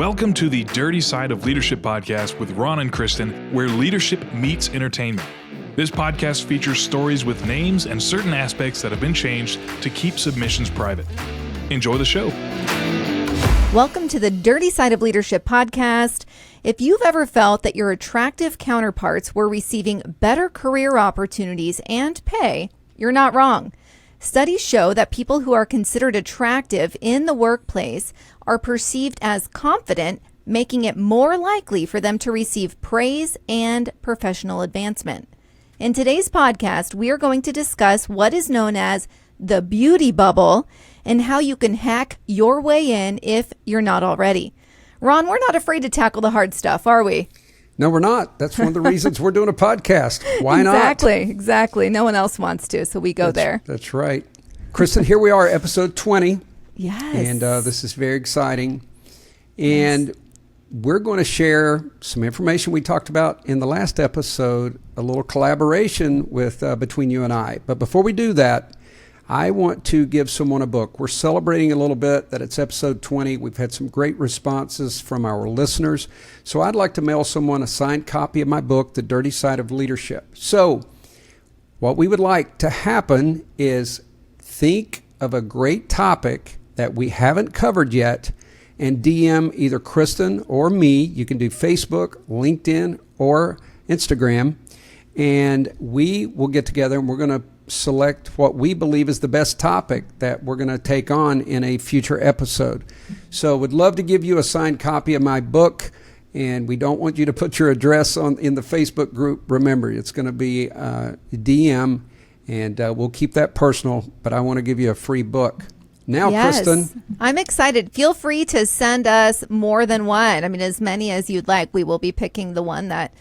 Welcome to the Dirty Side of Leadership podcast with Ron and Kristin, where leadership meets entertainment. This podcast features stories with names and certain aspects that have been changed to keep submissions private. Enjoy the show. Welcome to the Dirty Side of Leadership podcast. If you've ever felt that your attractive counterparts were receiving better career opportunities and pay, you're not wrong. Studies show that people who are considered attractive in the workplace are perceived as confident, making it more likely for them to receive praise and professional advancement. In today's podcast, we are going to discuss what is known as the beauty bubble and how you can hack your way in if you're not already. Ron, we're not afraid to tackle the hard stuff, are we? No, we're not. That's one of the reasons we're doing a podcast. Why not? Exactly. No one else wants to, so we go there. That's right. Kristin, here we are, episode 20. Yes. And this is very exciting. And we're going to share some information we talked about in the last episode, a little collaboration with between you and I. But before we do that, I want to give someone a book. We're celebrating a little bit that it's episode 20. We've had some great responses from our listeners. So I'd like to mail someone a signed copy of my book, The Dirty Side of Leadership. So what we would like to happen is think of a great topic that we haven't covered yet and DM either Kristin or me. You can do Facebook, LinkedIn, or Instagram. And we will get together and we're going to select what we believe is the best topic that we're going to take on in a future episode. So would love to give you a signed copy of my book, and we don't want you to put your address in the Facebook group. Remember, it's going to be DM, and we'll keep that personal, but I want to give you a free book. Now, yes, Kristin. I'm excited. Feel free to send us more than one. I mean, as many as you'd like. We will be picking the one that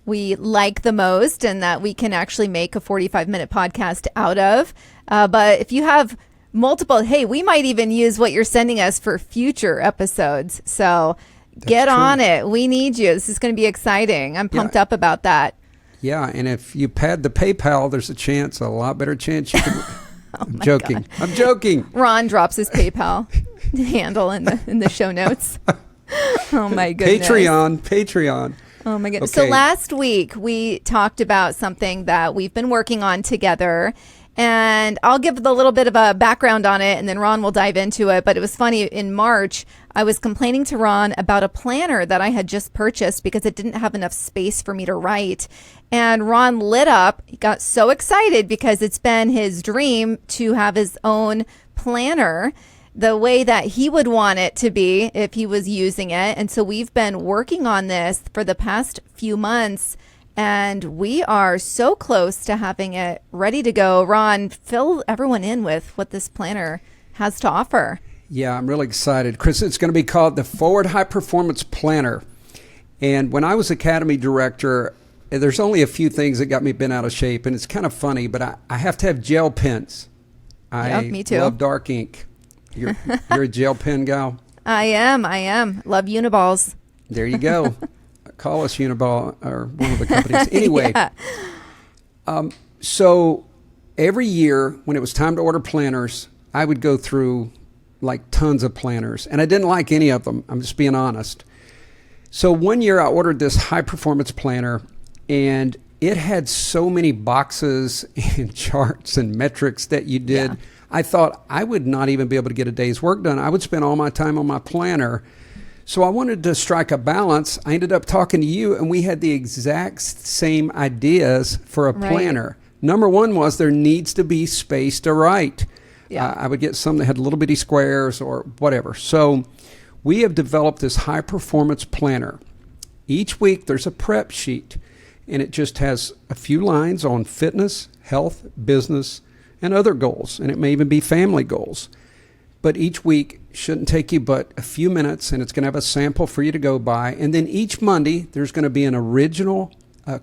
we like the most and that we can actually make a 45-minute podcast out of. But if you have multiple, hey, we might even use what you're sending us for future episodes. So get on it. We need you. This is going to be exciting. I'm pumped up about that. Yeah, and if you pad the PayPal, there's a lot better chance you can... I'm joking. God. I'm joking. Ron drops his PayPal handle in the show notes. Oh, my goodness. Patreon. Oh my goodness. Okay. So last week we talked about something that we've been working on together, and I'll give a little bit of a background on it and then Ron will dive into it. But it was funny, in March, I was complaining to Ron about a planner that I had just purchased because it didn't have enough space for me to write. And Ron lit up. He got so excited because it's been his dream to have his own planner the way that he would want it to be if he was using it. And so we've been working on this for the past few months, and we are so close to having it ready to go. Ron, fill everyone in with what this planner has to offer. Yeah, I'm really excited. Chris, it's going to be called the Forward High Performance Planner. And when I was Academy Director, there's only a few things that got me bent out of shape, and it's kind of funny, but I have to have gel pens. Me too. I love dark ink. You're a gel pen gal? I am. Love Uniballs. There you go. Call us Uniball or one of the companies. Anyway, yeah. So every year when it was time to order planners, I would go through like tons of planners, and I didn't like any of them. I'm just being honest. So one year I ordered this high performance planner, and it had so many boxes and charts and metrics that you did. Yeah. I thought I would not even be able to get a day's work done. I would spend all my time on my planner. So I wanted to strike a balance. I ended up talking to you, and we had the exact same ideas for a planner. Number one was there needs to be space to write. Yeah. I would get some that had little bitty squares or whatever. So we have developed this high performance planner. Each week there's a prep sheet, and it just has a few lines on fitness, health, business, and other goals, and it may even be family goals. But each week shouldn't take you but a few minutes, and it's going to have a sample for you to go by. And then each Monday, there's going to be an original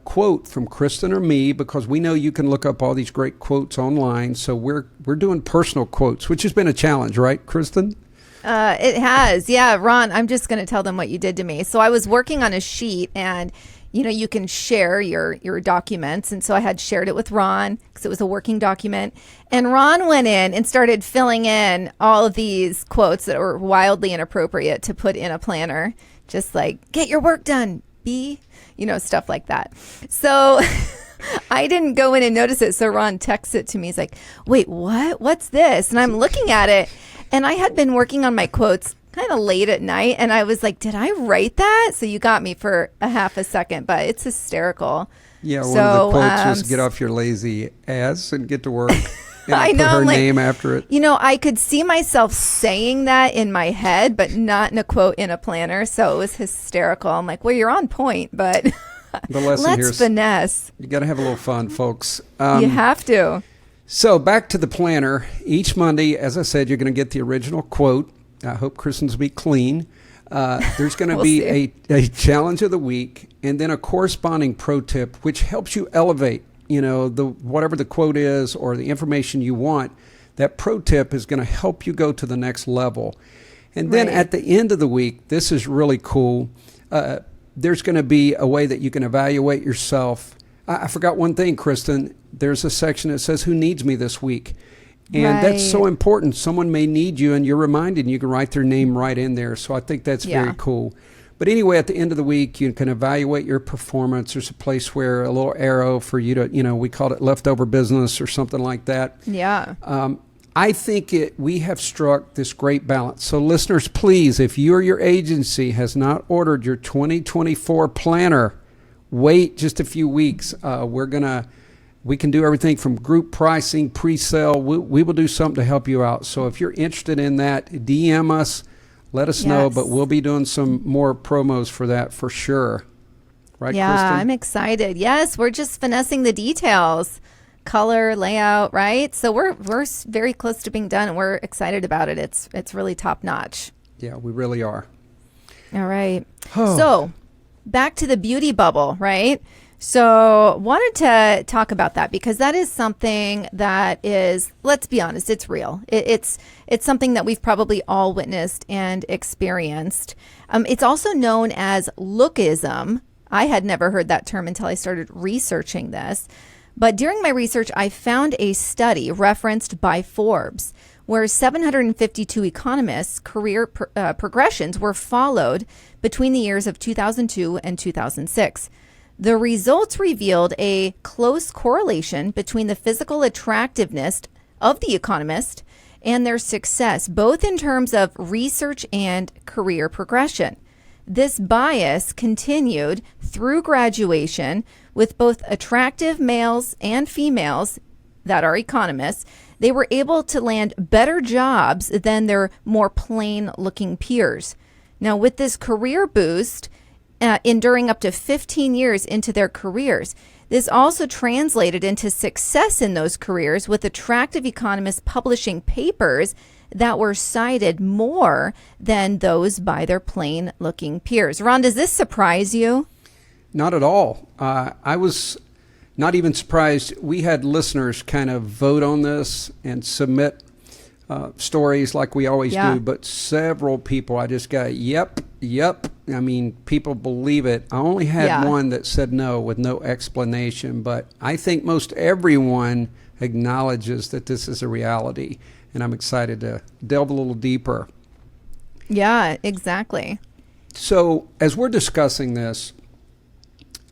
quote from Kristin or me, because we know you can look up all these great quotes online. So we're doing personal quotes, which has been a challenge, right, Kristin? It has. Yeah, Ron, I'm just going to tell them what you did to me. So I was working on a sheet, and you can share your documents. And so I had shared it with Ron because it was a working document. And Ron went in and started filling in all of these quotes that were wildly inappropriate to put in a planner. Just like, get your work done, B, stuff like that. So I didn't go in and notice it. So Ron texts it to me. He's like, wait, what? What's this? And I'm looking at it. And I had been working on my quotes kind of late at night, and I was like, did I write that? So you got me for a half a second, but it's hysterical. Yeah, one of the quotes was, get off your lazy ass and get to work. And I know, put her name after it. I could see myself saying that in my head, but not in a quote in a planner, so it was hysterical. I'm like, well, you're on point, but the lesson let's here is finesse. You got to have a little fun, folks. You have to. So back to the planner. Each Monday, as I said, you're going to get the original quote. I hope Kristen's will be clean. There's going to be a challenge of the week, and then a corresponding pro tip, which helps you elevate, whatever the quote is or the information you want. That pro tip is going to help you go to the next level. And then at the end of the week, this is really cool. There's going to be a way that you can evaluate yourself. I forgot one thing, Kristen. There's a section that says, who needs me this week? And that's so important. Someone may need you, and you're reminded, you can write their name right in there. So I think that's very cool. But anyway, at the end of the week, you can evaluate your performance. There's a place where a little arrow for you to, we called it leftover business or something like that. Yeah. I think we have struck this great balance. So listeners, please, if you or your agency has not ordered your 2024 planner, wait just a few weeks. We can do everything from group pricing, pre-sale. We will do something to help you out. So if you're interested in that, DM us, let us know. But we'll be doing some more promos for that for sure. Right, yeah, Kristin? I'm excited. Yes, we're just finessing the details, color, layout, right? So we're very close to being done, and we're excited about it. It's really top notch. Yeah, we really are. All right. So back to the beauty bubble, right? So wanted to talk about that because that is something that is, let's be honest, it's real. It's something that we've probably all witnessed and experienced. It's also known as lookism. I had never heard that term until I started researching this. But during my research, I found a study referenced by Forbes where 752 economists' career progressions were followed between the years of 2002 and 2006. The results revealed a close correlation between the physical attractiveness of the economist and their success, both in terms of research and career progression. This bias continued through graduation with both attractive males and females that are economists. They were able to land better jobs than their more plain-looking peers. Now, with this career boost, enduring up to 15 years into their careers. This also translated into success in those careers, with attractive economists publishing papers that were cited more than those by their plain-looking peers. Ron, does this surprise you? Not at all. I was not even surprised. We had listeners kind of vote on this and submit stories like we always do, but several people I just got, yep. I mean, people believe it. I only had one that said no with no explanation, but I think most everyone acknowledges that this is a reality, and I'm excited to delve a little deeper. Yeah, exactly. So as we're discussing this,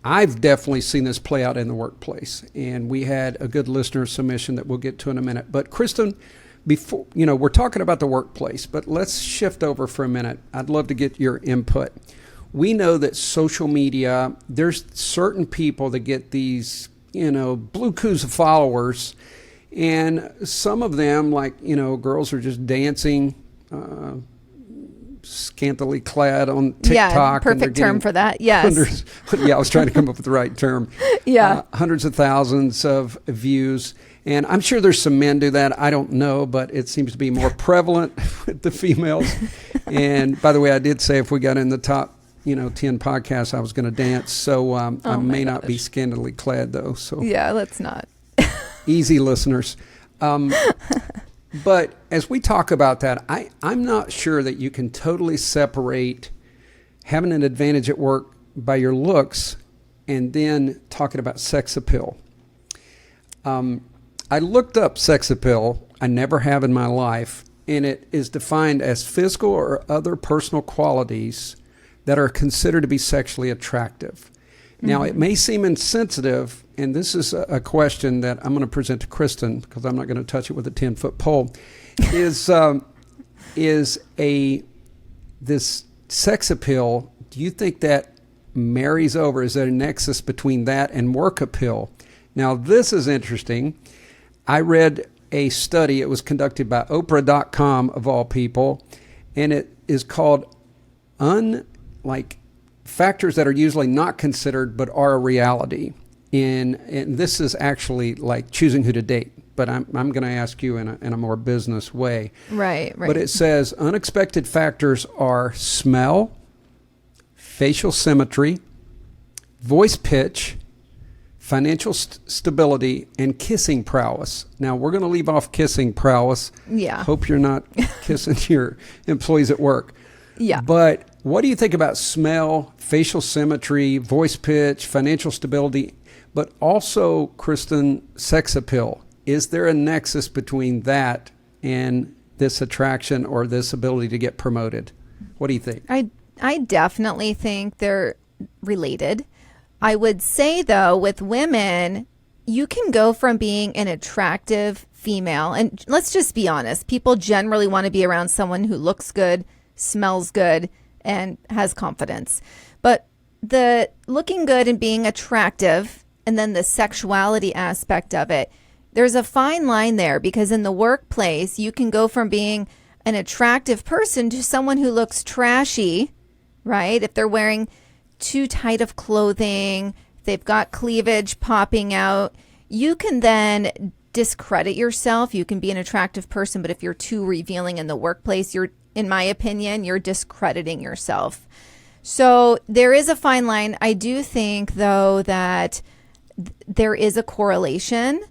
I've definitely seen this play out in the workplace, and we had a good listener submission that we'll get to in a minute. But Kristin, before, we're talking about the workplace, but let's shift over for a minute. I'd love to get your input. We know that social media, there's certain people that get these, blue coos of followers, and some of them, like, girls are just dancing, scantily clad on TikTok. Yeah, perfect term for that. Yes. I was trying to come up with the right term. Yeah. Hundreds of thousands of views. And I'm sure there's some men do that. I don't know, but it seems to be more prevalent with the females. And by the way, I did say if we got in the top, 10 podcasts, I was going to dance. So I may not be scantily clad, though. So yeah, let's not. Easy, listeners. But as we talk about that, I'm not sure that you can totally separate having an advantage at work by your looks and then talking about sex appeal. I looked up sex appeal. I never have in my life, and it is defined as physical or other personal qualities that are considered to be sexually attractive. Now, it may seem insensitive, and this is a question that I'm going to present to Kristin, because I'm not going to touch it with a 10-foot pole, is this sex appeal, do you think that marries over? Is there a nexus between that and work appeal? Now, this is interesting. I read a study. It was conducted by Oprah.com, of all people, and it is called factors that are usually not considered but are a reality. And this is actually like choosing who to date, but I'm going to ask you in a more business way. Right. But it says unexpected factors are smell, facial symmetry, voice pitch, financial stability, and kissing prowess. Now, we're going to leave off kissing prowess. Yeah. Hope you're not kissing your employees at work. Yeah. But what do you think about smell, facial symmetry, voice pitch, financial stability, but also, Kristin, sex appeal? Is there a nexus between that and this attraction or this ability to get promoted? What do you think? I definitely think they're related. I would say, though, with women, you can go from being an attractive female, and let's just be honest, people generally want to be around someone who looks good, smells good, and has confidence. But the looking good and being attractive, and then the sexuality aspect of it, there's a fine line there, because in the workplace, you can go from being an attractive person to someone who looks trashy, right? If they're wearing too tight of clothing, they've got cleavage popping out, you can then discredit yourself. You can be an attractive person, but if you're too revealing in the workplace, in my opinion, you're discrediting yourself. So there is a fine line. I do think, though, that there is a correlation,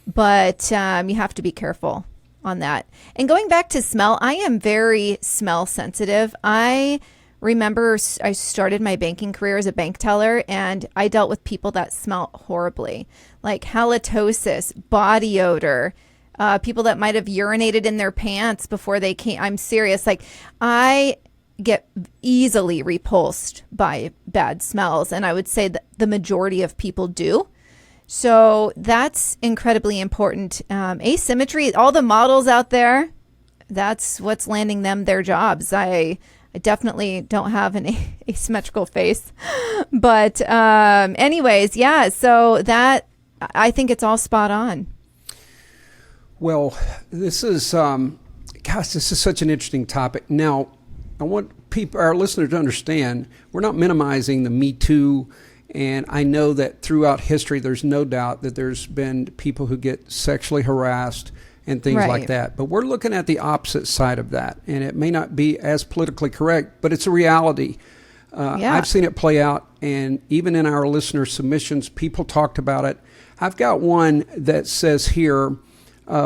but you have to be careful on that. And going back to smell, I am very smell sensitive. I remember I started my banking career as a bank teller, and I dealt with people that smell horribly, like halitosis, body odor, people that might have urinated in their pants before they came. I'm serious. Like, I get easily repulsed by bad smells, and I would say that the majority of people do. So that's incredibly important. Asymmetry, all the models out there, that's what's landing them their jobs. I definitely don't have an asymmetrical face. But anyways, yeah, so that, I think it's all spot on. Well, this is, this is such an interesting topic. Now, I want our listeners to understand, we're not minimizing the Me Too. And I know that throughout history, there's no doubt that there's been people who get sexually harassed and things like that. But we're looking at the opposite side of that. And it may not be as politically correct, but it's a reality. I've seen it play out. And even in our listener submissions, people talked about it. I've got one that says here,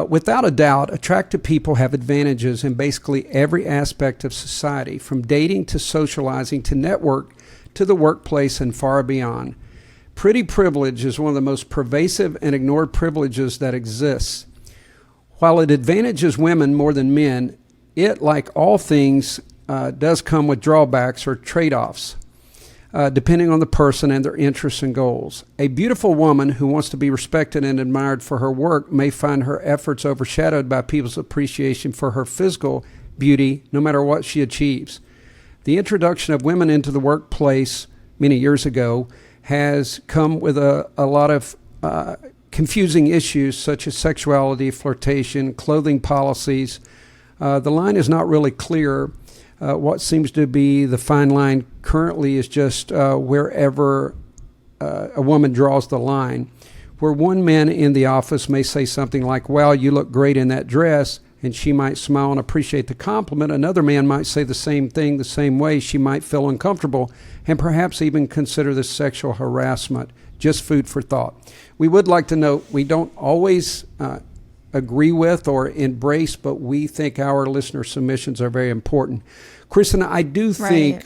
without a doubt, attractive people have advantages in basically every aspect of society, from dating to socializing to network to the workplace and far beyond. Pretty privilege is one of the most pervasive and ignored privileges that exists. While it advantages women more than men, it, like all things, does come with drawbacks or trade-offs, depending on the person and their interests and goals. A beautiful woman who wants to be respected and admired for her work may find her efforts overshadowed by people's appreciation for her physical beauty, no matter what she achieves. The introduction of women into the workplace many years ago has come with a lot of confusing issues such as sexuality, flirtation, clothing policies. The line is not really clear. What seems to be the fine line currently is just wherever a woman draws the line. Where one man in the office may say something like, "Wow, you look great in that dress," and she might smile and appreciate the compliment. Another man might say the same thing the same way. She might feel uncomfortable and perhaps even consider this sexual harassment. Just food for thought. We would like to note we don't always agree with or embrace, but we think our listener submissions are very important. Kristin, I do think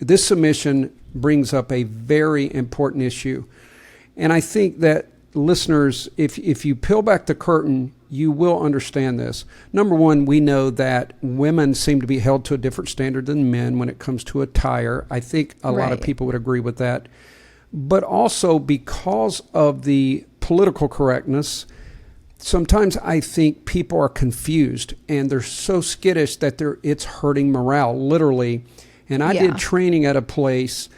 this submission brings up a very important issue. And I think that listeners, if you peel back the curtain, you will understand this. Number one, we know that women seem to be held to a different standard than men when it comes to attire. I think a lot of people would agree with that. But also because of the political correctness, sometimes I think people are confused and they're so skittish that it's hurting morale, literally. And I did training at a place,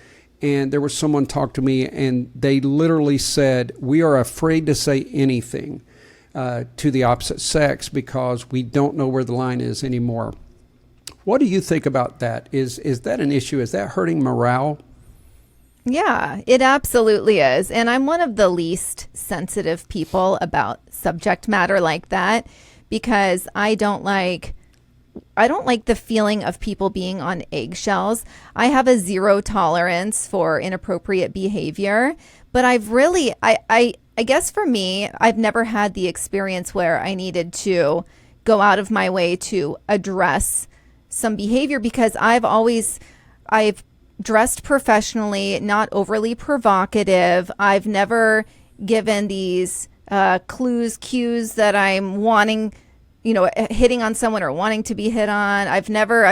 and there was someone talk to me, and they literally said, we are afraid to say anything to the opposite sex because we don't know where the line is anymore. What do you think about that? Is that an issue? Is that hurting morale? Yeah, it absolutely is. And I'm one of the least sensitive people about subject matter like that because I don't like the feeling of people being on eggshells. I have a zero tolerance for inappropriate behavior, but I guess for me, I've never had the experience where I needed to go out of my way to address some behavior because I've dressed professionally, not overly provocative. I've never given these cues that I'm wanting, hitting on someone or wanting to be hit on. I've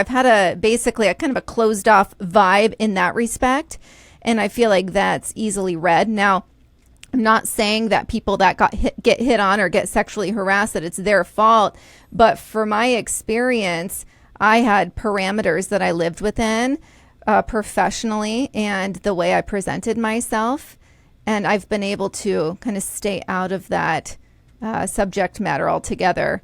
had basically a kind of a closed off vibe in that respect. And I feel like that's easily read. Now, I'm not saying that people that get hit on or get sexually harassed, that it's their fault. But for my experience, I had parameters that I lived within professionally and the way I presented myself. And I've been able to kind of stay out of that subject matter altogether.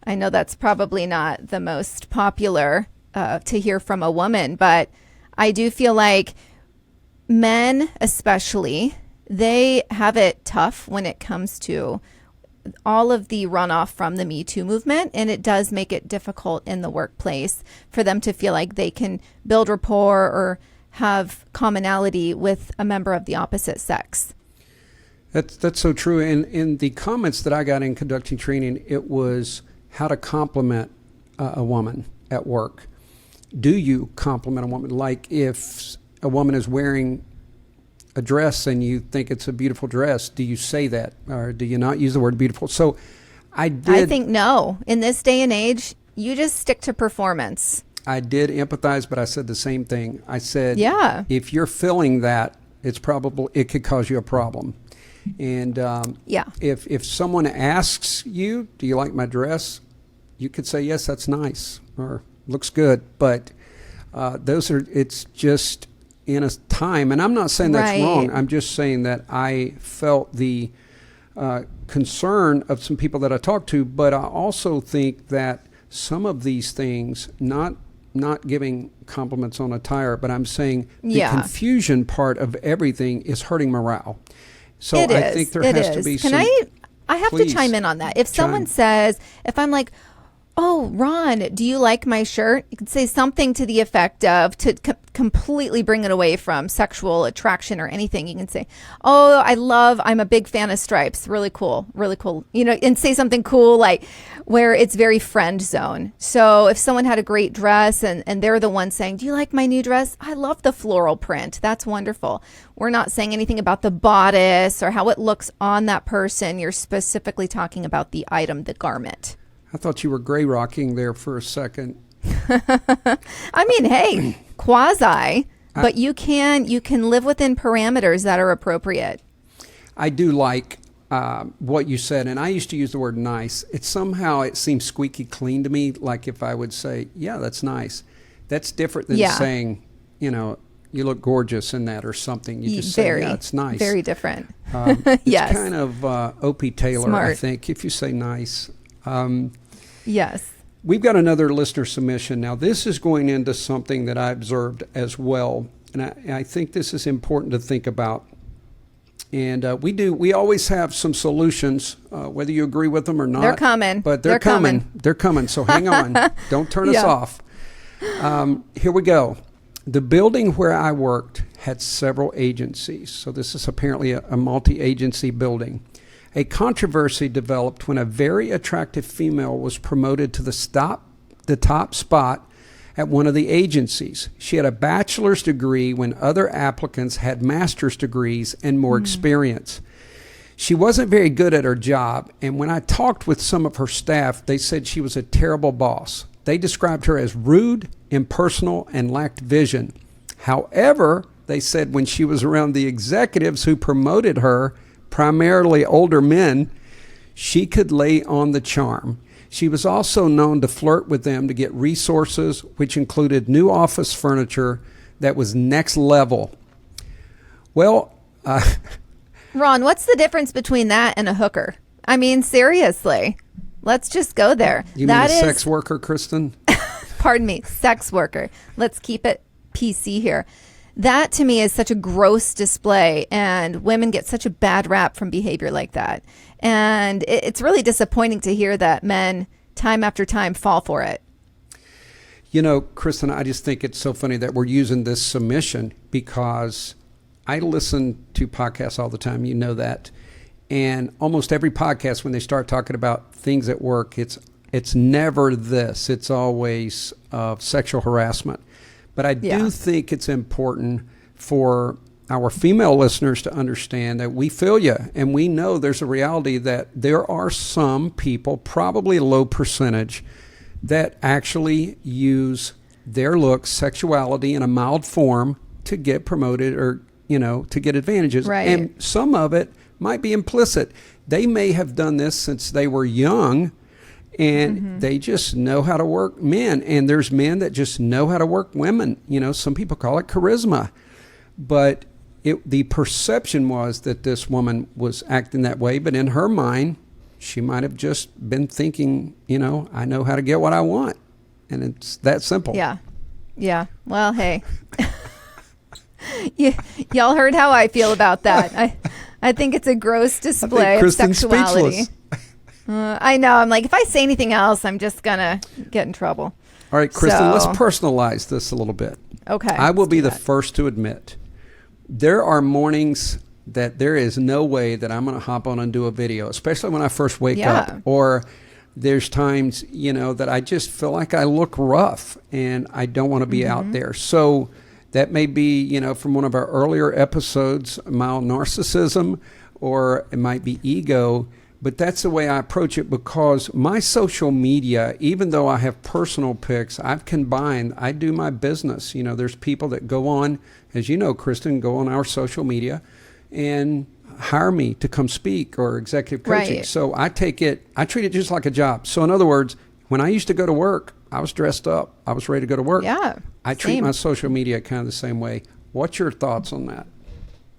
I know that's probably not the most popular to hear from a woman, but I do feel like men especially, they have it tough when it comes to all of the runoff from the Me Too movement, and it does make it difficult in the workplace for them to feel like they can build rapport or have commonality with a member of the opposite sex. That's so true. And in the comments that I got in conducting training, it was how to compliment a woman at work. Do you compliment a woman? Like if a woman is wearing a dress and you think it's a beautiful dress, do you say that, or do you not use the word beautiful? So I think no. In this day and age, you just stick to performance. I did empathize, but I said the same thing. I said, if you're feeling that, it could cause you a problem. And if someone asks you, do you like my dress? You could say, yes, that's nice, or looks good. But it's just in a time, and I'm not saying that's wrong. I'm just saying that I felt the concern of some people that I talked to, but I also think that some of these things, not giving compliments on attire, but I'm saying the confusion part of everything is hurting morale. So I think there has to be some... I have to chime in on that. If someone says, if I'm like, oh, Ron, do you like my shirt? You could say something to the effect of, to completely bring it away from sexual attraction or anything. You can say, oh, I'm a big fan of stripes. Really cool. Really cool. And say something cool like where it's very friend zone. So if someone had a great dress and they're the one saying, do you like my new dress? I love the floral print. That's wonderful. We're not saying anything about the bodice or how it looks on that person. You're specifically talking about the item, the garment. I thought you were gray rocking there for a second. I mean, hey, quasi, but you can live within parameters that are appropriate. I do like what you said, and I used to use the word nice. It seems squeaky clean to me. Like if I would say, yeah, that's nice. That's different than saying, you look gorgeous in that or something. You just say, yeah, it's nice. Very different. It's kind of Opie Taylor, Smart. I think, if you say nice. Yes. We've got another listener submission. Now, this is going into something that I observed as well, and I think this is important to think about. And we always have some solutions, whether you agree with them or not. They're coming. But they're coming. They're coming, so hang on. Don't turn us off. Here we go. The building where I worked had several agencies, so this is apparently a multi-agency building. A controversy developed when a very attractive female was promoted to the top spot at one of the agencies. She had a bachelor's degree when other applicants had master's degrees and more experience. She wasn't very good at her job, and when I talked with some of her staff, they said she was a terrible boss. They described her as rude, impersonal, and lacked vision. However, they said when she was around the executives who promoted her, primarily older men, she could lay on the charm. She was also known to flirt with them to get resources, which included new office furniture that was next level. Well, Ron, what's the difference between that and a hooker? I mean, seriously, let's just go there. You mean a sex worker, Kristin? Pardon me, sex worker. Let's keep it PC here. That to me is such a gross display, and women get such a bad rap from behavior like that. And it's really disappointing to hear that men time after time fall for it. You know, Kristin, I just think it's so funny that we're using this submission because I listen to podcasts all the time. You know that. And almost every podcast, when they start talking about things at work, it's never this. It's always sexual harassment. But I do think it's important for our female listeners to understand that we feel you, and we know there's a reality that there are some people, probably a low percentage, that actually use their looks, sexuality in a mild form to get promoted or, to get advantages. Right. And some of it might be implicit. They may have done this since they were young, and they just know how to work men. And there's men that just know how to work women. Some people call it charisma. But the perception was that this woman was acting that way. But in her mind, she might have just been thinking, I know how to get what I want. And it's that simple. Yeah. Yeah. Well, hey. Y'all heard how I feel about that. I think it's a gross display of sexuality. I know. I'm like, if I say anything else, I'm just going to get in trouble. All right, Kristin, let's personalize this a little bit. Okay. I will be the first to admit, there are mornings that there is no way that I'm going to hop on and do a video, especially when I first wake up. Or there's times, that I just feel like I look rough and I don't want to be out there. So that may be, from one of our earlier episodes, mild narcissism, or it might be ego. But that's the way I approach it, because my social media, even though I have personal pics, I do my business. There's people that go on, as you know, Kristin, go on our social media and hire me to come speak or executive coaching. Right. So I treat it just like a job. So in other words, when I used to go to work, I was dressed up. I was ready to go to work. Yeah. I treat my social media kind of the same way. What's your thoughts on that?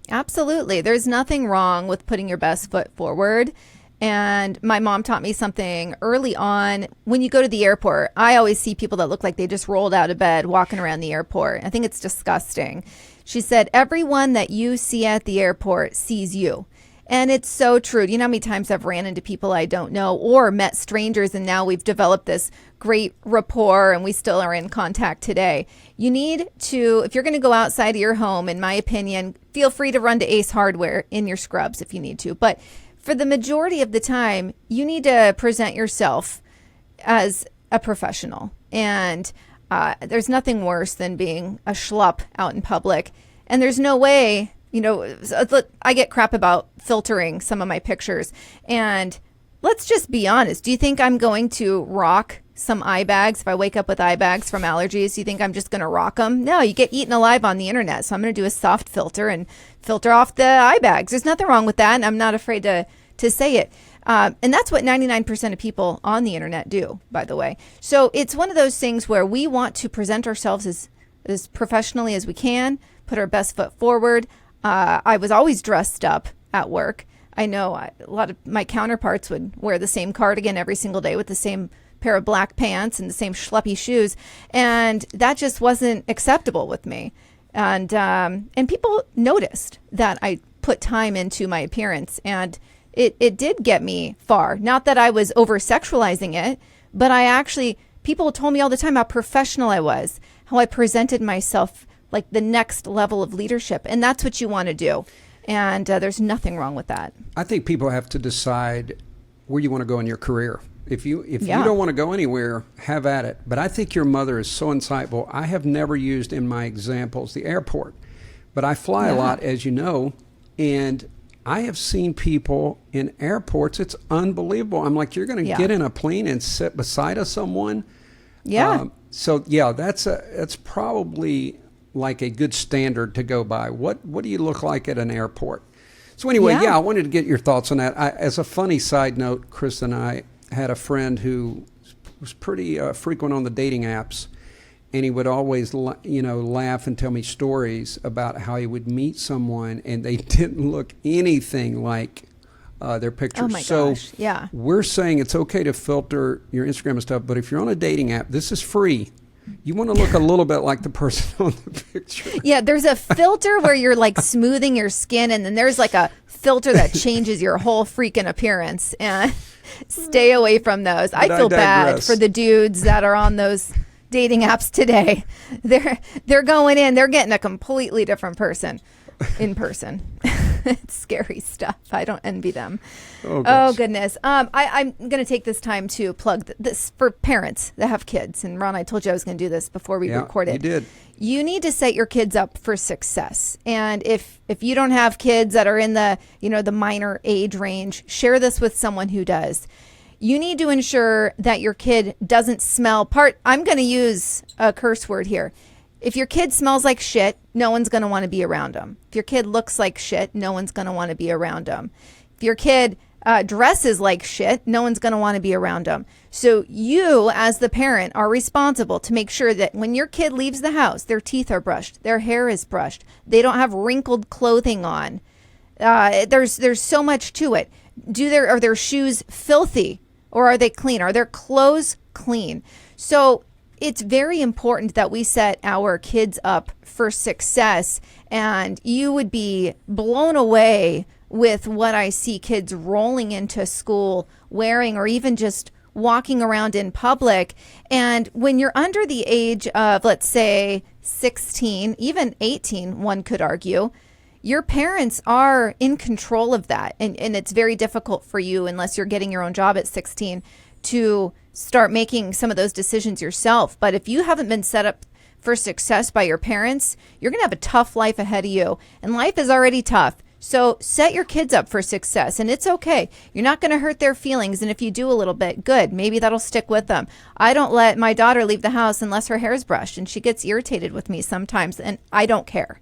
Absolutely. There's nothing wrong with putting your best foot forward. And my mom taught me something early on. When you go to the airport, I always see people that look like they just rolled out of bed walking around the airport. I think it's disgusting. She said, everyone that you see at the airport sees you. And it's so true. Do you know how many times I've ran into people I don't know or met strangers, and now we've developed this great rapport and we still are in contact today. You need to, if you're going to go outside of your home, in my opinion, feel free to run to Ace Hardware in your scrubs if you need to. But for the majority of the time, you need to present yourself as a professional. And there's nothing worse than being a schlup out in public. And there's no way, I get crap about filtering some of my pictures. And let's just be honest. Do you think I'm going to rock some eye bags if I wake up with eye bags from allergies? Do you think I'm just going to rock them? No, you get eaten alive on the internet. So I'm going to do a soft filter and filter off the eye bags. There's nothing wrong with that. And I'm not afraid to say it. And that's what 99% of people on the internet do, by the way. So it's one of those things where we want to present ourselves as professionally as we can, put our best foot forward. I was always dressed up at work. I know a lot of my counterparts would wear the same cardigan every single day with the same pair of black pants and the same schleppy shoes. And that just wasn't acceptable with me. And people noticed that I put time into my appearance, and it did get me far. Not that I was over-sexualizing it, but people told me all the time how professional I was, how I presented myself like the next level of leadership. And that's what you want to do. And there's nothing wrong with that. I think people have to decide where you want to go in your career. If you don't want to go anywhere, have at it. But I think your mother is so insightful. I have never used in my examples the airport, but I fly a lot, as you know, and I have seen people in airports. It's unbelievable. I'm like, you're going to get in a plane and sit beside of someone. Yeah. That's probably like a good standard to go by. What do you look like at an airport? So anyway, I wanted to get your thoughts on that. As a funny side note, Chris and I had a friend who was pretty frequent on the dating apps, and he would always, laugh and tell me stories about how he would meet someone and they didn't look anything like their pictures. Oh my gosh, yeah. We're saying it's okay to filter your Instagram and stuff, but if you're on a dating app, this is free. You want to look a little bit like the person on the picture. Yeah, there's a filter where you're like smoothing your skin, and then there's like a filter that changes your whole freaking appearance. And stay away from those. I feel bad for the dudes that are on those dating apps today. They're going in, they're getting a completely different person in person. It's scary stuff. I don't envy them. Oh goodness. I'm going to take this time to plug this for parents that have kids. And Ron, I told you I was going to do this before we recorded. You did. You need to set your kids up for success. And if you don't have kids that are in the, the minor age range, share this with someone who does. You need to ensure that your kid doesn't smell I'm going to use a curse word here. If your kid smells like shit, no one's going to want to be around them. If your kid looks like shit, no one's going to want to be around them. If your kid dresses like shit, no one's going to want to be around them. So you, as the parent, are responsible to make sure that when your kid leaves the house, their teeth are brushed, their hair is brushed, they don't have wrinkled clothing on. There's so much to it. Are their shoes filthy or are they clean? Are their clothes clean? So it's very important that we set our kids up for success, and you would be blown away with what I see kids rolling into school wearing, or even just walking around in public. And when you're under the age of, let's say, 16, even 18, one could argue, your parents are in control of that. And it's very difficult for you, unless you're getting your own job at 16, to start making some of those decisions yourself. But if you haven't been set up for success by your parents, you're going to have a tough life ahead of you. And life is already tough. So set your kids up for success, and it's okay. You're not going to hurt their feelings. And if you do a little bit, good. Maybe that'll stick with them. I don't let my daughter leave the house unless her hair is brushed, and she gets irritated with me sometimes, and I don't care.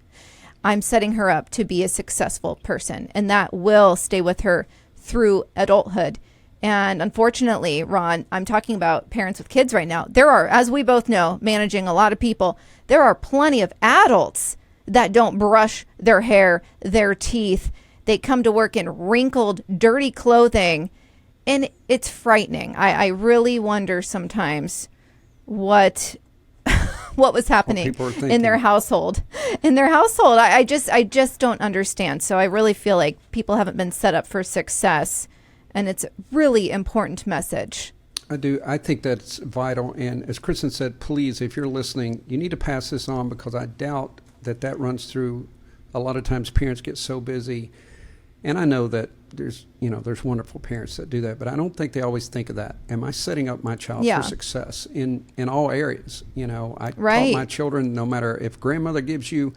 I'm setting her up to be a successful person, and that will stay with her through adulthood. And unfortunately, Ron, I'm talking about parents with kids right now. There are, as we both know, managing a lot of people, there are plenty of adults that don't brush their hair, their teeth. They come to work in wrinkled, dirty clothing, and it's frightening. I really wonder sometimes what was happening in their household. I just don't understand. So I really feel like people haven't been set up for success. And it's a really important message. I do. I think that's vital. And as Kristen said, please, if you're listening, you need to pass this on, because I doubt that runs through. A lot of times parents get so busy. And I know that there's wonderful parents that do that, but I don't think they always think of that. Am I setting up my child for success in all areas? I taught my children, no matter if grandmother gives you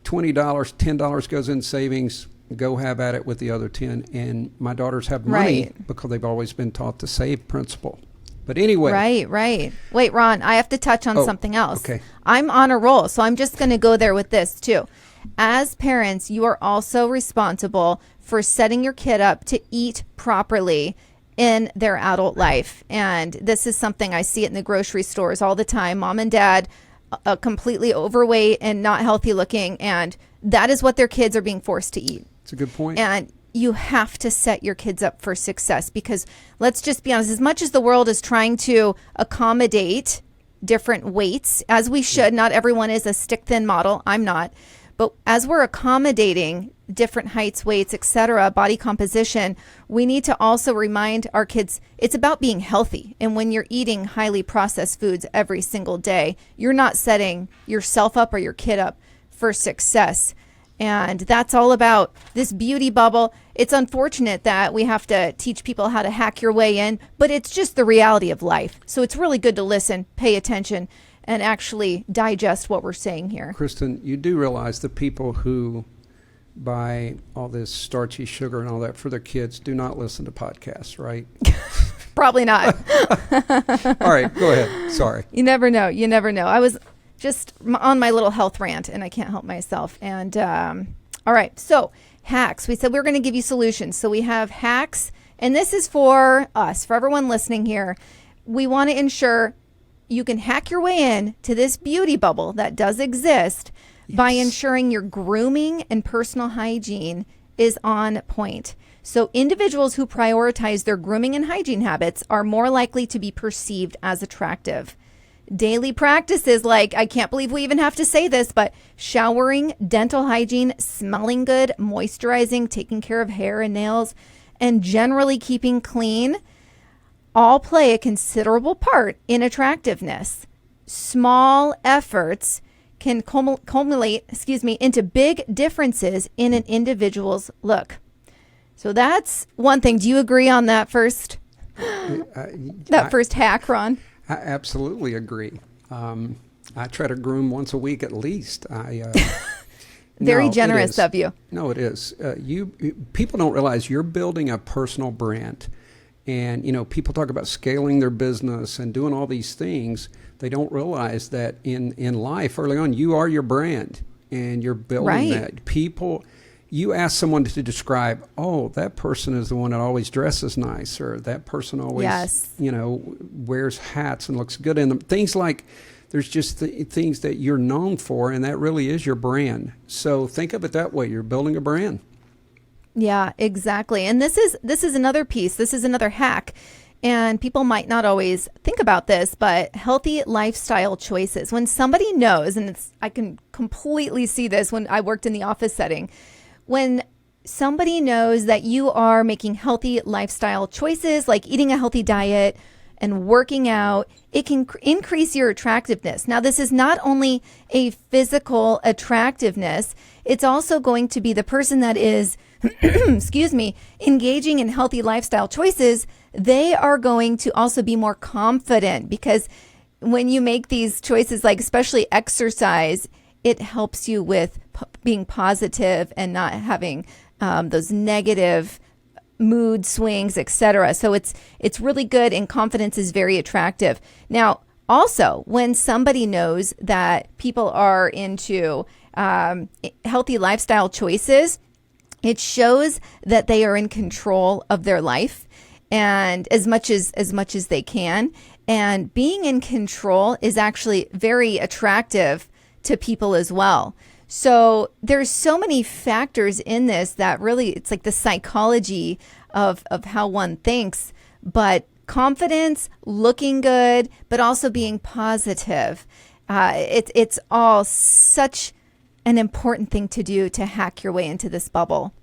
$20, $10 goes in savings, go have at it with the other 10. And my daughters have money because they've always been taught the save principle. But anyway. Right. Wait, Ron, I have to touch on something else. Okay. I'm on a roll, so I'm just going to go there with this too. As parents, you are also responsible for setting your kid up to eat properly in their adult life. And this is something I see it in the grocery stores all the time. Mom and dad completely overweight and not healthy looking, and that is what their kids are being forced to eat. It's a good point. And you have to set your kids up for success, because let's just be honest, as much as the world is trying to accommodate different weights, as we should, not everyone is a stick thin model. I'm not. But as we're accommodating different heights, weights, etc., body composition, we need to also remind our kids it's about being healthy. And when you're eating highly processed foods every single day, you're not setting yourself up or your kid up for success. And that's all about this beauty bubble. It's unfortunate that we have to teach people how to hack your way in, but it's just the reality of life. So it's really good to listen, pay attention, and actually digest what we're saying here. Kristin, you do realize the people who buy all this starchy sugar and all that for their kids do not listen to podcasts, right? Probably not. All right, go ahead. Sorry. You never know. You never know. I was just on my little health rant, and I can't help myself. And all right, so hacks. We said we were going to give you solutions. So we have hacks, and this is for us, for everyone listening here. We want to ensure you can hack your way in to this beauty bubble that does exist by ensuring your grooming and personal hygiene is on point. So individuals who prioritize their grooming and hygiene habits are more likely to be perceived as attractive. Daily practices like, I can't believe we even have to say this, but showering, dental hygiene, smelling good, moisturizing, taking care of hair and nails, and generally keeping clean all play a considerable part in attractiveness. Small efforts can culminate, into big differences in an individual's look. So that's one thing. Do you agree on that first? First hack, Ron? I absolutely agree. I try to groom once a week at least. Very generous of you. No, it is. People don't realize you're building a personal brand. And, people talk about scaling their business and doing all these things. They don't realize that in life early on, you are your brand and you're building that. People, you ask someone to describe, oh, that person is the one that always dresses nice, or that person always, wears hats and looks good in them. Things like, there's just things that you're known for, and that really is your brand. So think of it that way. You're building a brand. Yeah, exactly. And this is another piece. This is another hack. And people might not always think about this, but healthy lifestyle choices. When somebody knows, and I can completely see this when I worked in the office setting, when somebody knows that you are making healthy lifestyle choices, like eating a healthy diet and working out, it can increase your attractiveness. Now, this is not only a physical attractiveness, it's also going to be the person that is engaging in healthy lifestyle choices. They are going to also be more confident, because when you make these choices, like especially exercise, it helps you with being positive and not having those negative mood swings, etc. So it's really good, and confidence is very attractive. Now, also, when somebody knows that people are into healthy lifestyle choices, it shows that they are in control of their life, and as much as they can. And being in control is actually very attractive to people as well. So there's so many factors in this that really, it's like the psychology of how one thinks, but confidence, looking good, but also being positive. It's all such an important thing to do to hack your way into this bubble.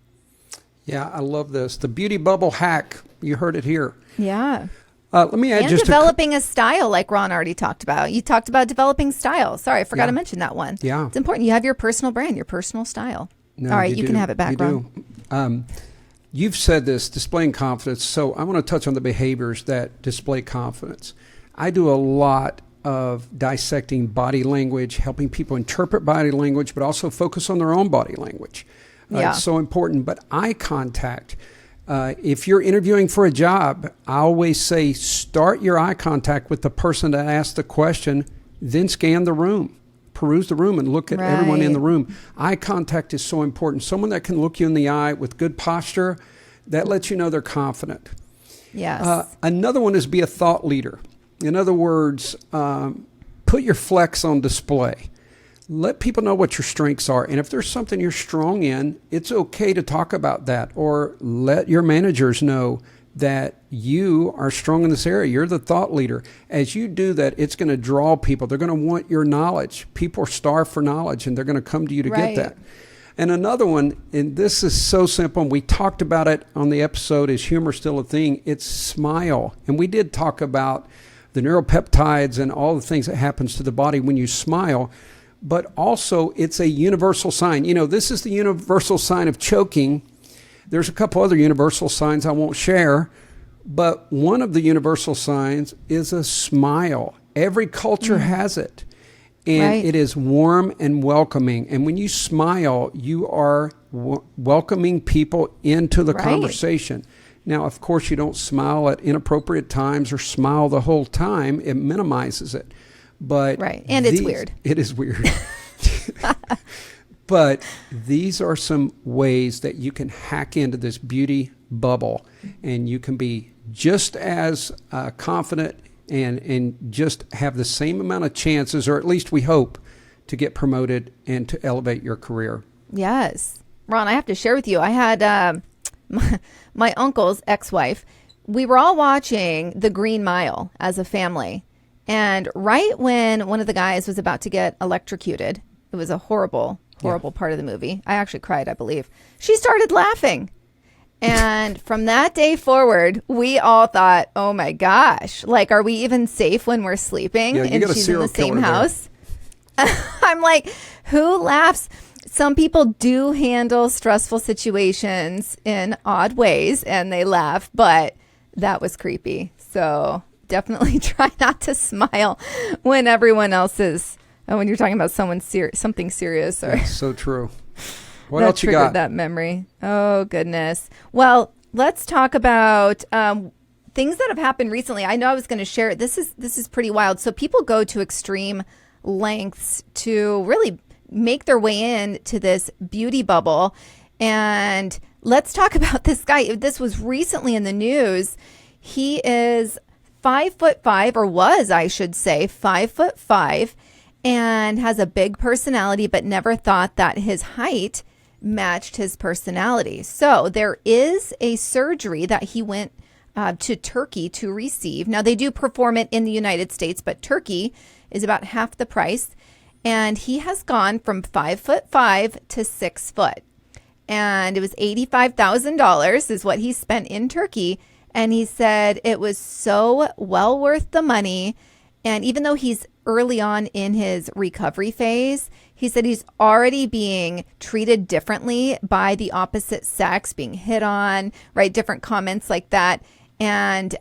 Yeah, I love this. The beauty bubble hack. You heard it here. Yeah. Let me add just developing a style, like Ron already talked about. You talked about developing style. Sorry, I forgot to mention that one. Yeah. It's important. You have your personal brand, your personal style. No, all right, you can have it back, Ron. You've said this, displaying confidence. So I want to touch on the behaviors that display confidence. I do a lot of dissecting body language, helping people interpret body language, but also focus on their own body language. It's so important. But eye contact. If you're interviewing for a job, I always say start your eye contact with the person that asked the question, then scan the room, peruse the room, and look at everyone in the room. Eye contact is so important. Someone that can look you in the eye with good posture, that lets you know they're confident. Yes. Another one is be a thought leader. In other words, put your flex on display. Let people know what your strengths are. And if there's something you're strong in, it's okay to talk about that, or let your managers know that you are strong in this area. You're the thought leader. As you do that, it's going to draw people. They're going to want your knowledge. People are starved for knowledge, and they're going to come to you to get that. And another one, and this is so simple, and we talked about it on the episode, Is Humor Still a Thing? It's smile. And we did talk about the neuropeptides and all the things that happens to the body when you smile. but also it's a universal sign. This is the universal sign of choking. There's a couple other universal signs I won't share, but one of the universal signs is a smile. Every culture has it, and it is warm and welcoming. And when you smile, you are welcoming people into the conversation. Now, of course, you don't smile at inappropriate times or smile the whole time. It minimizes it. But and it's weird. It is weird. But these are some ways that you can hack into this beauty bubble, and you can be just as confident and just have the same amount of chances, or at least we hope, to get promoted and to elevate your career. Yes. Ron, I have to share with you, I had my uncle's ex-wife. We were all watching The Green Mile as a family. And right when one of the guys was about to get electrocuted, it was a horrible part of the movie. I actually cried, I believe. She started laughing. And from that day forward, we all thought, oh my gosh, like, are we even safe when we're sleeping and she's in the same house? I'm like, who laughs? Some people do handle stressful situations in odd ways and they laugh, but that was creepy. So definitely try not to smile when everyone else is, when you're talking about something serious. Or that's so true. What else you got? That memory. Oh, goodness. Well, let's talk about things that have happened recently. I know I was going to share it. This is pretty wild. So people go to extreme lengths to really make their way in to this beauty bubble. And let's talk about this guy. This was recently in the news. He is 5'5", or was, I should say, 5'5", and has a big personality, but never thought that his height matched his personality. So there is a surgery that he went to Turkey to receive. Now, they do perform it in the United States, but Turkey is about half the price. And he has gone from 5'5" to 6 foot. And it was $85,000 is what he spent in Turkey. And he said it was so well worth the money. And even though he's early on in his recovery phase, he said he's already being treated differently by the opposite sex, being hit on, right? Different comments like that. And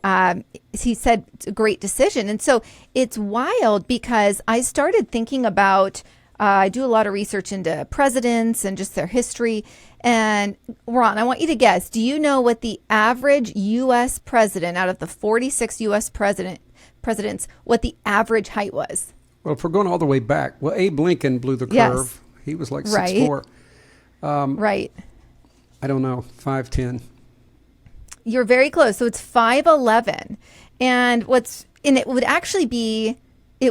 he said it's a great decision. And so it's wild because I started thinking about, I do a lot of research into presidents and just their history. And Ron, I want you to guess, do you know what the average U.S. president out of the 46 U.S. presidents, what the average height was? Well, if we're going all the way back, well, Abe Lincoln blew the curve. Yes. He was like 6'4". Right. I don't know, 5'10". You're very close. So it's 5'11". And it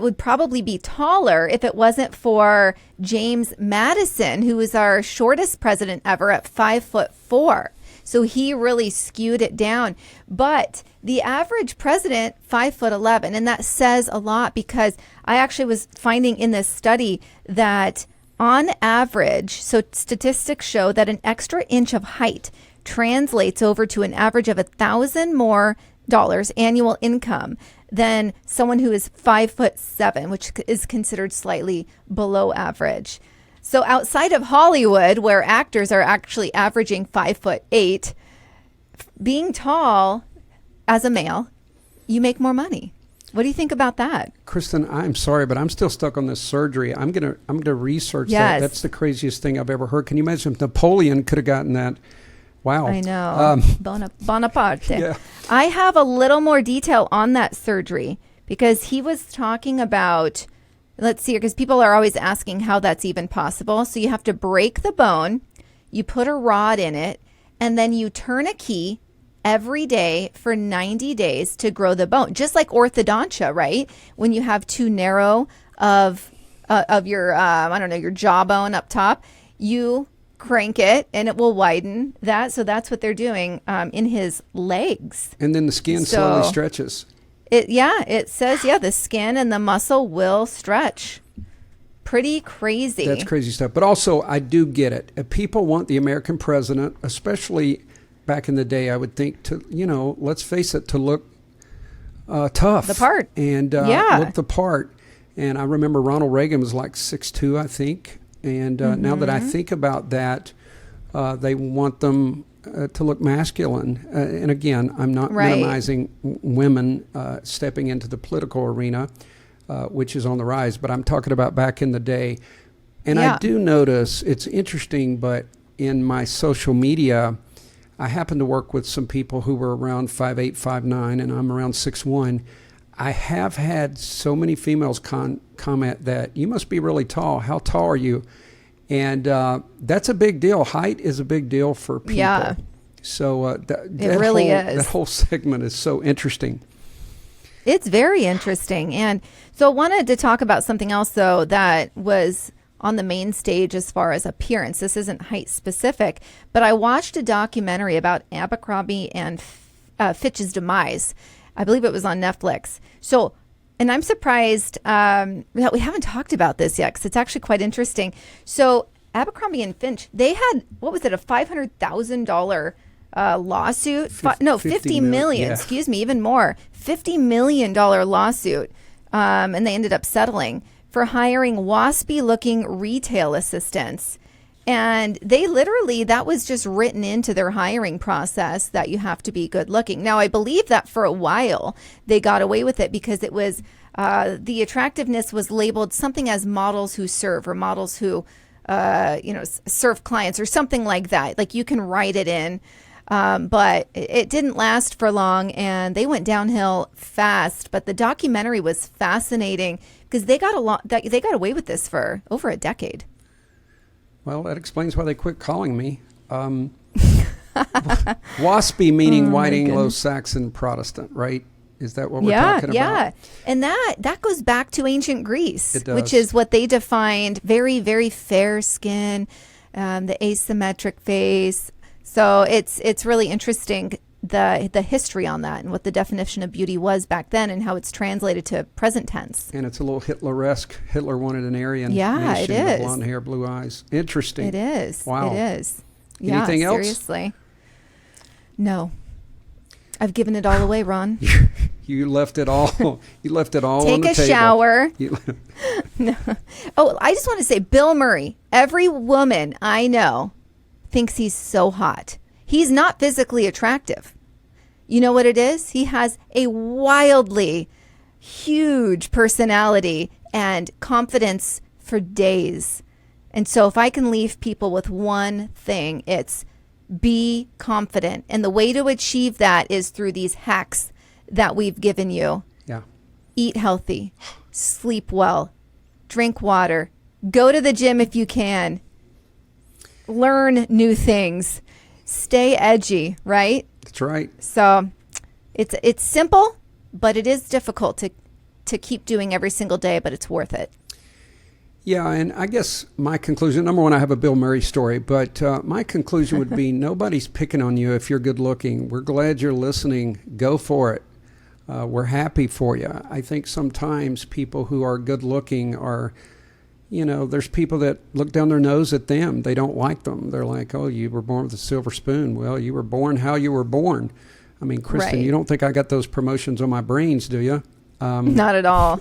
would probably be taller if it wasn't for James Madison, who was our shortest president ever at 5'4". So he really skewed it down. But the average president, 5'11", and that says a lot because I actually was finding in this study that on average, so statistics show that an extra inch of height translates over to an average of $1,000 more annual income than someone who is 5'7", which is considered slightly below average. So outside of Hollywood, where actors are actually averaging 5'8", being tall as a male, you make more money. What do you think about that? Kristin, I'm sorry, but I'm still stuck on this surgery. I'm gonna research that. That's the craziest thing I've ever heard. Can you imagine if Napoleon could have gotten that? Wow. I know. Bonaparte. Yeah. I have a little more detail on that surgery because he was talking about, let's see, because people are always asking how that's even possible. So you have to break the bone, you put a rod in it, and then you turn a key every day for 90 days to grow the bone. Just like orthodontia, right? When you have too narrow of your, your jawbone up top, you crank it and it will widen that. So that's what they're doing in his legs. And then the skin slowly stretches. It says, the skin and the muscle will stretch. Pretty crazy. That's crazy stuff. But also, I do get it. If people want the American president, especially back in the day, I would think to, let's face it, to look tough. The part. And look the part. And I remember Ronald Reagan was like 6'2", I think. And now that I think about that, they want them to look masculine. And again, I'm not minimizing women stepping into the political arena, which is on the rise, but I'm talking about back in the day. And I do notice, it's interesting, but in my social media, I happen to work with some people who were around 5'8", 5'9", and I'm around 6'1". I have had so many females comment that you must be really tall. How tall are you? And that's a big deal. Height is a big deal for people. Yeah. So that really is. That whole segment is so interesting. It's very interesting. And so I wanted to talk about something else, though, that was on the main stage as far as appearance. This isn't height specific, but I watched a documentary about Abercrombie and Fitch's demise. I believe it was on Netflix. So, and I'm surprised that we haven't talked about this yet, because it's actually quite interesting. So Abercrombie and Fitch, they had, what was it, a $500,000 lawsuit? $50 million, excuse me, even more. $50 million lawsuit. And they ended up settling for hiring waspy-looking retail assistants. And they literally, that was just written into their hiring process that you have to be good looking. Now, I believe that for a while they got away with it because it was, the attractiveness was labeled something as models who serve, or models who, serve clients, or something like that. Like, you can write it in. But it didn't last for long, and they went downhill fast. But the documentary was fascinating because they got away with this for over a decade. Well, that explains why they quit calling me. Waspy meaning White Anglo-Saxon Protestant, right? Is that what we're talking about? Yeah. And that goes back to ancient Greece, which is what they defined: very, very fair skin, the asymmetric face. So it's really interesting, the history on that, and what the definition of beauty was back then, and how it's translated to present tense. And it's a little Hitler-esque. Hitler wanted an Aryan nation, it is. With blonde hair, blue eyes. Interesting. It is. Wow. It is. Anything else? Seriously. No. I've given it all away, Ron. You left it all. You left it all on the table. Take a shower. No. Oh, I just want to say, Bill Murray. Every woman I know thinks he's so hot. He's not physically attractive. You know what it is? He has a wildly huge personality and confidence for days. And so if I can leave people with one thing, it's be confident. And the way to achieve that is through these hacks that we've given you. Yeah. Eat healthy, sleep well, drink water, go to the gym if you can, learn new things, stay edgy, right? That's right. So it's simple, but it is difficult to keep doing every single day, but it's worth it. Yeah, and I guess my conclusion, number one, I have a Bill Murray story, but my conclusion would be nobody's picking on you if you're good looking. We're glad you're listening. Go for it. We're happy for you. I think sometimes people who are good looking are, there's people that look down their nose at them. They don't like them. They're like, oh, you were born with a silver spoon. Well, you were born how you were born. I mean, Kristin, right. You don't think I got those promotions on my brains, do you? Not at all.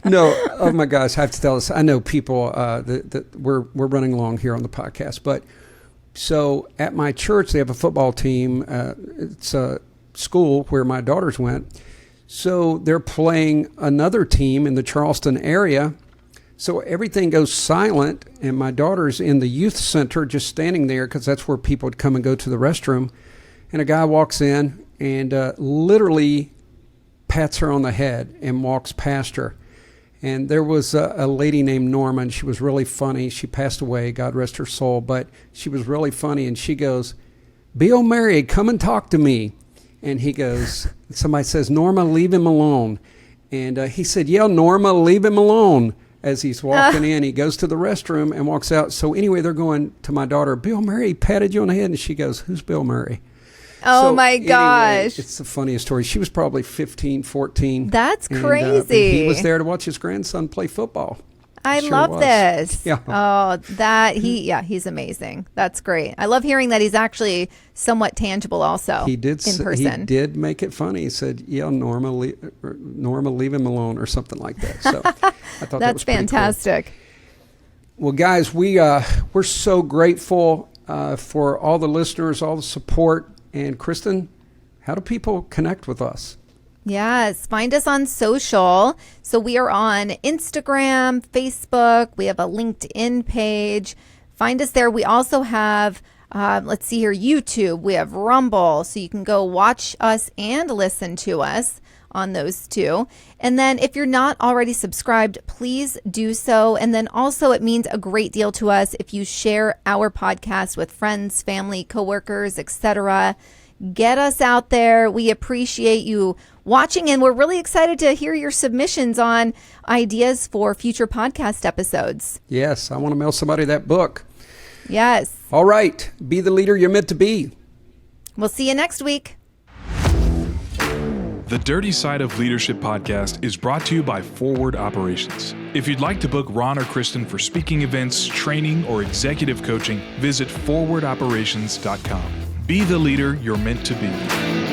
No, oh my gosh, I have to tell this. I know people that we're running along here on the podcast, but so at my church they have a football team. It's a school where my daughters went. So they're playing another team in the Charleston area. So everything goes silent, and my daughter's in the youth center just standing there because that's where people would come and go to the restroom. And a guy walks in and literally pats her on the head and walks past her. And there was a lady named Norma, and she was really funny. She passed away, God rest her soul, but she was really funny. And she goes, Bill Murray, come and talk to me. And he goes, somebody says, Norma, leave him alone. And he said, yeah, Norma, leave him alone. As he's walking in, he goes to the restroom and walks out. So anyway, they're going to my daughter, Bill Murray patted you on the head. And she goes, who's Bill Murray? Oh, so my gosh. Anyway, it's the funniest story. She was probably 15, 14. That's crazy. And he was there to watch his grandson play football. I Sure love was. this. Yeah. Oh, he's amazing. That's great. I love hearing that he's actually somewhat tangible also He did. in person. He did make it funny. He said, "Yeah, Norma, leave him alone," or something like that. So I thought that was That's pretty fantastic. cool. Well, guys, we're so grateful for all the listeners, all the support. And Kristin, how do people connect with us? Yes, find us on social. So we are on Instagram, Facebook. We have a LinkedIn page. Find us there. We also have, let's see here, YouTube. We have Rumble. So you can go watch us and listen to us on those two. And then if you're not already subscribed, please do so. And then also it means a great deal to us if you share our podcast with friends, family, coworkers, etc. Get us out there. We appreciate you watching, and we're really excited to hear your submissions on ideas for future podcast episodes. Yes, I want to mail somebody that book. Yes. All right. Be the leader you're meant to be. We'll see you next week. The Dirty Side of Leadership podcast is brought to you by Forward Operations. If you'd like to book Ron or Kristin for speaking events, training, or executive coaching, visit forwardoperations.com. Be the leader you're meant to be.